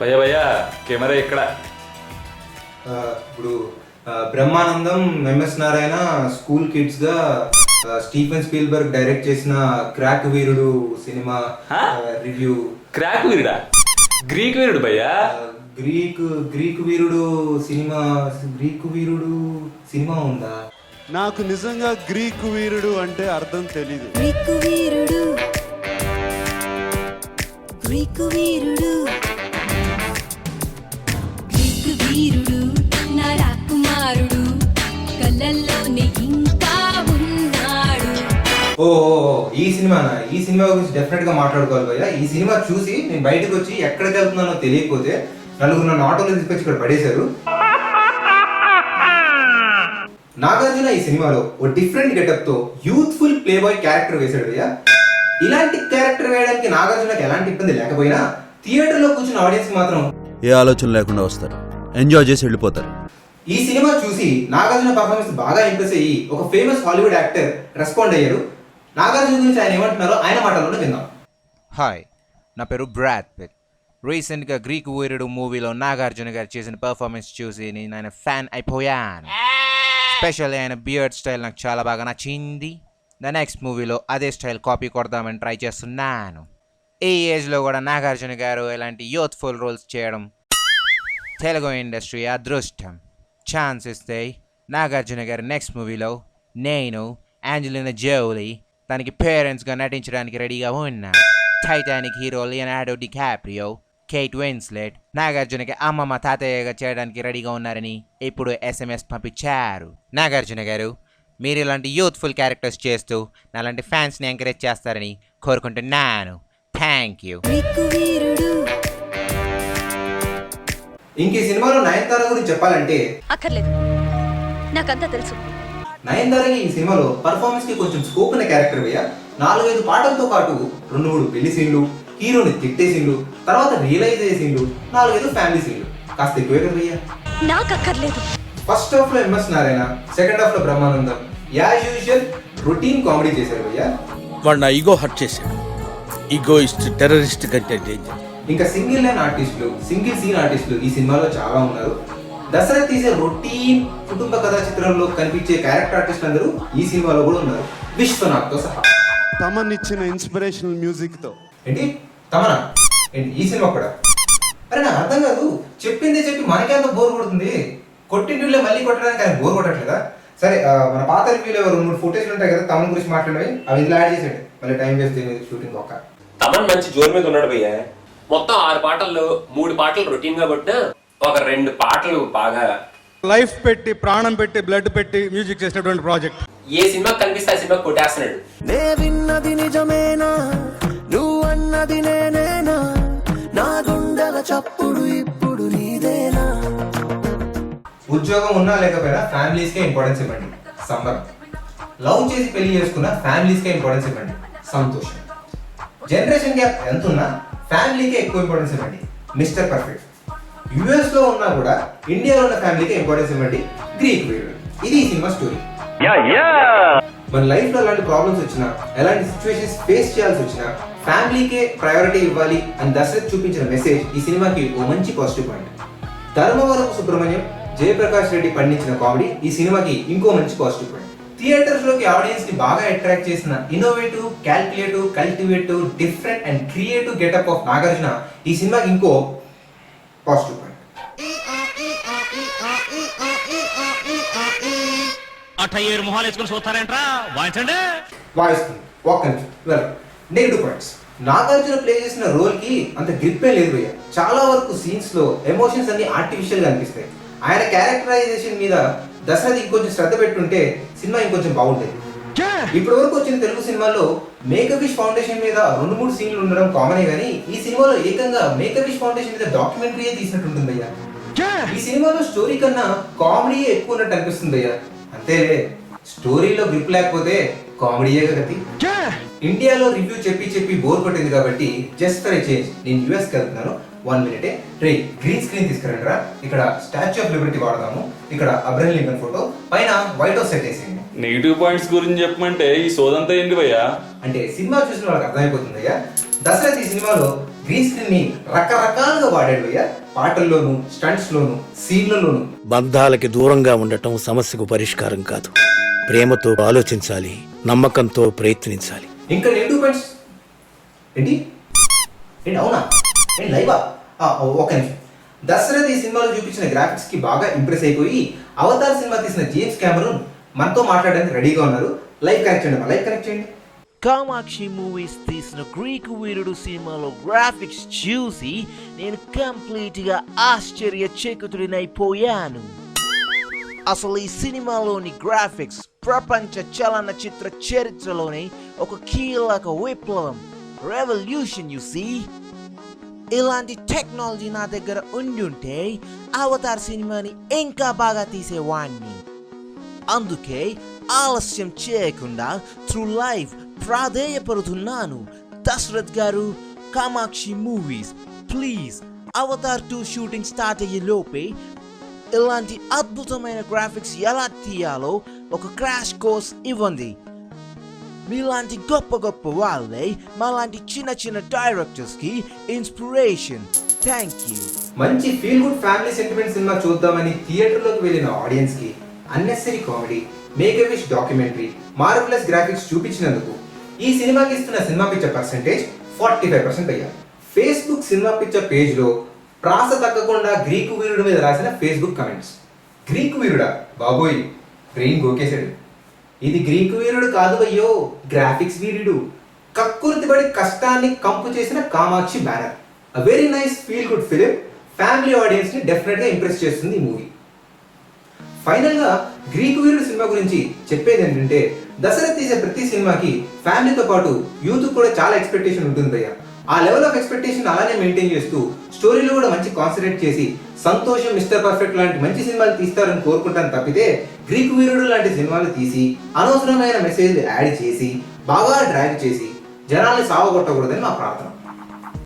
భయ్యా భయ్యా కెమెరా ఇక్కడ. ఇప్పుడు Brahmanandam, MS Narayana school kids గా స్టీఫెన్ స్పీల్బర్గ్ డైరెక్ట్ చేసిన క్రాక్ వీరుడు సినిమా రివ్యూ. క్రాక్ వీరుడా? గ్రీక్ వీరుడు భయ్యా. గ్రీకు వీరుడు సినిమా ఉందా? నాకు నిజంగా గ్రీకు వీరుడు అంటే అర్థం తెలీదు. గ్రీకు వీరుడు గ్రీకు వీరుడు గ్రీకు వీరుడు నా రాకుమారుడు కళ్ళల్లోనే ఇంకా ఉన్నాడు. ఓ ఈ సినిమా గురించి డెఫినెట్ గా మాట్లాడుకోవాలి భయ్యా. ఈ సినిమా చూసి నేను బయటకు వచ్చి ఎక్కడికి వెళ్తున్నానో తెలియకపోతే నలుగురు నన్ను ఆటోలో తీసుకొచ్చి ఇక్కడ పడేశారు. నాగార్జున ఈ సినిమాలో ఓ డిఫరెంట్ గెటప్ తో యూత్ఫుల్ ప్లే బాయ్ క్యారెక్టర్ వేశాడు భయ్యా. ఇలాంటి క్యారెక్టర్ వేయడానికి నాగార్జునకి ఎలాంటి ఇబ్బంది లేకపోయినా థియేటర్ లో కూర్చున్న ఆడియన్స్ మాత్రం ఏ ఆలోచన లేకుండా వస్తారు, ఎంజాయ్ చేసి వెళ్ళిపోతారు. ఈ సినిమా చూసి నాగార్జున పర్ఫార్మెన్స్ బాగా ఇంప్రెస్ అయ్యి ఒక ఫేమస్ హాలీవుడ్ యాక్టర్ రెస్పాండ్ అయ్యారు. నాగార్జున గురించి ఆయన ఏమంటున్నారో ఆయన మాటల్లోనే విందాం. హాయ్, నా పేరు బ్రాడ్ పిట్. రీసెంట్గా గ్రీక్ వీరుడు మూవీలో నాగార్జున గారు చేసిన పర్ఫార్మెన్స్ చూసి నేను ఆయన ఫ్యాన్ అయిపోయాను. స్పెషల్లీ ఆయన బియర్డ్ స్టైల్ నాకు చాలా బాగా నచ్చింది. ద నెక్స్ట్ మూవీలో అదే స్టైల్ కాపీ కొడదామని ట్రై చేస్తున్నాను. ఈ ఏజ్లో కూడా నాగార్జున గారు ఇలాంటి యూత్ఫుల్ రోల్స్ చేయడం తెలుగు ఇండస్ట్రీ అదృష్టం. ఛాన్స్ ఇస్తే నాగార్జున గారి నెక్స్ట్ మూవీలో నేను, యాంజెలినా జోలీ తనకి పేరెంట్స్గా నటించడానికి రెడీగా ఉన్నా. Titanic hero Leonardo DiCaprio, Kate Winslet నాగార్జునకి అమ్మమ్మ తాతయ్యగా చేయడానికి రెడీగా ఉన్నారని ఇప్పుడు SMS పంపించారు. నాగార్జున గారు, మీరు ఇలాంటి యూత్ఫుల్ క్యారెక్టర్స్ చేస్తూ నాలాంటి ఫ్యాన్స్ని ఎంకరేజ్ చేస్తారని కోరుకుంటున్నాను. Thank you. ఇంక ఈ సినిమాలో నయనతార గురించి చెప్పాలంటే అక్కర్లేదు, నాకంతా తెలుసు. నయనతారకి ఈ సినిమాలో పర్ఫార్మెన్స్ కి కొంచెం స్కోప్ ఉన్న క్యారెక్టర్ భయ్యా. 4-5 పాటలతో పాటు 2-3 పెళ్లి సీన్లు, హీరోని తిట్టే సీన్లు, తర్వాత రియలైజ్ అయ్యే సీన్లు, 4-5 ఫ్యామిలీ సీన్లు కాస్త ఎక్కువే కదా భయ్యా. నాకు అక్కర్లేదు. ఫస్ట్ హాఫ్ లో ఎంఎస్ నారాయణ, సెకండ్ హాఫ్ లో Brahmanandam as usual routine comedy చేశారు భయ్యా. వాడు నా ఈగో హర్ట్ చేశాడు. ఈగోయిస్ట్, టెర్రరిస్ట్ కంటే డేంజర్. ఇంకా సింగిల్ లైన్ ఆర్టిస్టులు, సింగిల్ సీన్ ఆర్టిస్టులు ఈ సినిమాలో చాలా ఉన్నారు. దసరా తీసే రొటీన్ కుటుంబ కథా చిత్రంలో కనిపించే క్యారెక్టర్ ఆర్టిస్ట్ అందరూ ఈ సినిమాలో కూడా ఉన్నారు, విశ్వనాథ్తో సహా. తమనిచ్చిన ఇన్స్పిరేషనల్ మ్యూజిక్ తో. ఏంటి తమనా? ఏంటి ఈ సినిమా కూడా? అరే నాకు అర్థం కాదు, చెప్పిందే చెప్పి మనకే అంత బోర్ కొడుతుంది. కొట్టింటిలో మళ్ళీ కొట్టడానికి ఆయన బోర్ కొట్టట్లేదా? సరే మన పాత రివ్యూలో 2-3 ఫుటేజ్లు ఉంటాయి కదా తమన్ గురించి మాట్లాడినవి, అవి ఇందులో యాడ్ చేసాడు. మళ్ళీ టైం వేస్ట్ షూటింగ్ ఒక్క. తమన్ మంచి జోరు మీద ఉన్నాడు భయ్యా. మొత్తం 6 పాటల్లో 3 పాటలు రొటీన్ గా కొట్టినా ఒక 2 పాటలు బాగా లైఫ్ పెట్టి, ప్రాణం పెట్టి, బ్లడ్ పెట్టి మ్యూజిక్ చేసినటువంటి ప్రాజెక్ట్. ఏ సినిమా కనిపిస్తే ఆ సినిమా కొట్టేస్తున్నాడు. నే విన్నది నిజమేనా, నువ్వు అన్నది నేనేనా, నా గుండెల చప్పుడు ఇప్పుడు నీదేనా. ఉద్యోగం ఉన్నా లేకపోయినా ఫ్యామిలీస్ కే ఇంపార్టెన్స్ ఇవ్వండి, సంబరం. లవ్ చేసి పెళ్లి చేసుకున్న ఫ్యామిలీస్ కే ఇంపార్టెన్స్ ఇవ్వండి, సంతోషం. జనరేషన్ గ్యాప్ ఎంత ఉన్నా ఫ్యామిలీకే ఎక్కువ ఇంపార్టెన్స్ ఇవ్వండి, మిస్టర్ పర్ఫెక్ట్. యుఎస్ లో ఉన్నా కూడా ఇండియాలో ఉన్న ఫ్యామిలీకే ఇంపార్టెన్స్ ఇవ్వండి, గ్రీక్ వీరుడు. ఇది ఈ సినిమా స్టోరీ. మన లైఫ్ లో ఎలాంటి ప్రాబ్లమ్స్ వచ్చినా, ఎలాంటి సిచ్యువేషన్స్ ఫేస్ చేయాల్సి వచ్చినా ఫ్యామిలీకే ప్రయారిటీ ఇవ్వాలి అని దశరథ్ చూపించిన మెసేజ్ ఈ సినిమాకి ఓ మంచి పాజిటివ్ పాయింట్. ధర్మవరపు సుబ్రహ్మణ్యం, జయప్రకాష్ రెడ్డి పండించిన కామెడీ ఈ సినిమాకి ఇంకో మంచి పాజిటివ్ పాయింట్. థియేటర్స్ లోకి ఆడియన్స్ ని బాగా అట్రాక్ట్ చేసిన innovative, calculative, cultivative, different and creative getup of Nagarjuna ఈ సినిమాకి ఇంకో పాజిటివ్ పాయింట్. వాయిస్తుంది ఒక్క నిమిషం. Negative points. నాగార్జున ప్లే చేసిన రోల్ కి అంత గ్రిప్పే లేదు భయ్య. చాలా వరకు సీన్స్ లో ఎమోషన్స్ అన్ని ఆర్టిఫిషియల్ గా అనిపిస్తాయి. ఆయన క్యారెక్టరైజేషన్ మీద దశరథ్ ఇంకొంచెం శ్రద్ధ పెట్టుంటే సినిమా ఇంకొంచెం బాగుండేది. ఇప్పటి వరకు వచ్చిన తెలుగు సినిమాలో మేకవిష్ ఫౌండేషన్ మీద 2-3 సీన్లు ఉండడం కామనే గానీ ఈ సినిమాలో ఏకంగా మేకవిష్ ఫౌండేషన్ మీద డాక్యుమెంటరీ తీసినట్టు ఉంటుంది అయ్యా. ఈ సినిమాలో స్టోరీ కన్నా కామెడీ ఎక్కువ ఉన్నట్టు అనిపిస్తుంది అయ్యా. అంతేలే, స్టోరీలో గ్రిప్ లేకపోతే కామెడీయే గతి. ఇండియాలో రివ్యూ చెప్పి బోర్ కొట్టింది కాబట్టి జస్ట్ ఫర్ ఏ చేంజ్ నేను యూఎస్కి వెళ్తున్నాను. 1 minute. రే గ్రీన్ స్క్రీన్ తీసుకురండి రా. ఇక్కడ స్టాచ్యూ ఆఫ్ లిబర్టీ వాడదాము. ఇక్కడ అబ్రహం లింకన్ ఫోటో, పైన వైట్ హౌస్ సెట్ వేసేయండి. నెగిటివ్ పాయింట్స్ గురించి చెప్పమంటే ఈ సోదంతా ఏంటి భయ్యా? అంటే సినిమా చూసిన వాళ్ళకి అర్థమైపోతుంది అయ్యా. దశరథ్ ఈ సినిమాలో గ్రీన్ స్క్రీన్ ని రకరకాలుగా వాడాడు భయ్య. పాటల్లోను, స్టంట్స్ లోను, సీన్లలోను. బంధాలకి దూరంగా ఉండటం సమస్యకు పరిష్కారం కాదు. ప్రేమతో ఆలోచించాలి, నమ్మకంతో ప్రయత్నించాలి. ఇంకా నేను 2 పాయింట్స్ ఏంటి ఏంటి అవునా ఏంటి లైవా ఒక నిమిషం. దశరథ్ ఈ సినిమాలో చూపించిన గ్రాఫిక్స్ కి బాగా ఇంప్రెస్ అయిపోయి అవతార్ సినిమా తీసిన జేమ్స్ కెమెరూన్ మనతో మాట్లాడడానికి రెడీగా ఉన్నారు. లైవ్ కనెక్ట్ చేయండి, లైవ్ కనెక్ట్ చేయండి. కామాక్షి మూవీస్ తీసిన గ్రీకు వీరుడు సినిమాలో గ్రాఫిక్స్ చూసి నేను కంప్లీట్గా ఆశ్చర్యచకితుడినైపోయాను. అసలు ఈ సినిమాలోని గ్రాఫిక్స్ ప్రపంచ చలనచిత్ర చరిత్రలోని ఒక కీలక విప్లవం, రెవల్యూషన్. యు సీ, ఇలాంటి టెక్నాలజీ నా దగ్గర ఉండుంటే అవతార్ సినిమాని ఇంకా బాగా తీసేవాణ్ణి. అందుకే ఆలస్యం చేయకుండా త్రూ లైవ్ ప్రాధేయపడుతున్నాను. దశరథ్ గారు, Kamakshi movies, please Avatar 2 shooting start అయ్యే లోపే ఇలాంటి అద్భుతమైన గ్రాఫిక్స్ ఎలా తీయాలో ఒక క్రాష్ కోర్స్ ఇవ్వండి. మీలాంటి గొప్ప గొప్ప వాళ్ళే మాలాంటి చిన్న చిన్న డైరెక్టర్స్ కి ఇన్స్పిరేషన్. Thank you. మంచి ఫీల్ గుడ్ ఫ్యామిలీ సెంటిమెంట్ సినిమా చూద్దామని థియేటర్లోకి వెళ్ళిన ఆడియన్స్ కి unnecessary comedy, make a wish documentary, marvellous graphics చూపించినందుకు ఈ సినిమాకి ఇస్తున్న సినిమా పిక్చర్ పర్సెంటేజ్ 45% అయ్యా. ఫేస్బుక్ సినిమా పిక్చర్ పేజ్ లో ప్రాస తగ్గకుండా గ్రీకు వీరుడు మీద రాసిన ఫేస్బుక్ కమెంట్స్. గ్రీకు వీరుడా బాబోయ్, బ్రెయిన్ గోకేశాడు. ఇది గ్రీకు వీరుడు కాదు అయ్యో, గ్రాఫిక్స్ వీరుడు. కక్కుర్తిపడి కష్టాన్ని కంపు చేసిన Kamakshi banner. A very nice feel good film. Family audience ని డెఫినెట్ గా ఇంప్రెస్ చేస్తుంది ఈ మూవీ. ఫైనల్ గా గ్రీకు వీరుడు సినిమా గురించి చెప్పేది ఏంటంటే, దశరథ్ తీసే ప్రతి సినిమాకి ఫ్యామిలీతో పాటు యూత్ కూడా చాలా ఎక్స్పెక్టేషన్ ఉంటుంది భయ్య. ఆ లెవెల్ ఆఫ్ ఎక్స్పెక్టేషన్ అలానే మెయింటైన్ చేస్తూ స్టోరీలో కూడా మంచి కాన్సన్ట్రేట్ చేసి సంతోషం, మిస్టర్ పర్ఫెక్ట్ లాంటి మంచి సినిమాలు తీస్తారని కోరుకుంటాను తప్పితే గ్రీకు వీరుడు లాంటి సినిమాలు తీసి అనవసరమైన మెసేజ్లు యాడ్ చేసి బాగా డ్రాగ్ చేసి జనాల్ని సావగొట్టకూడదని నా ప్రార్థన.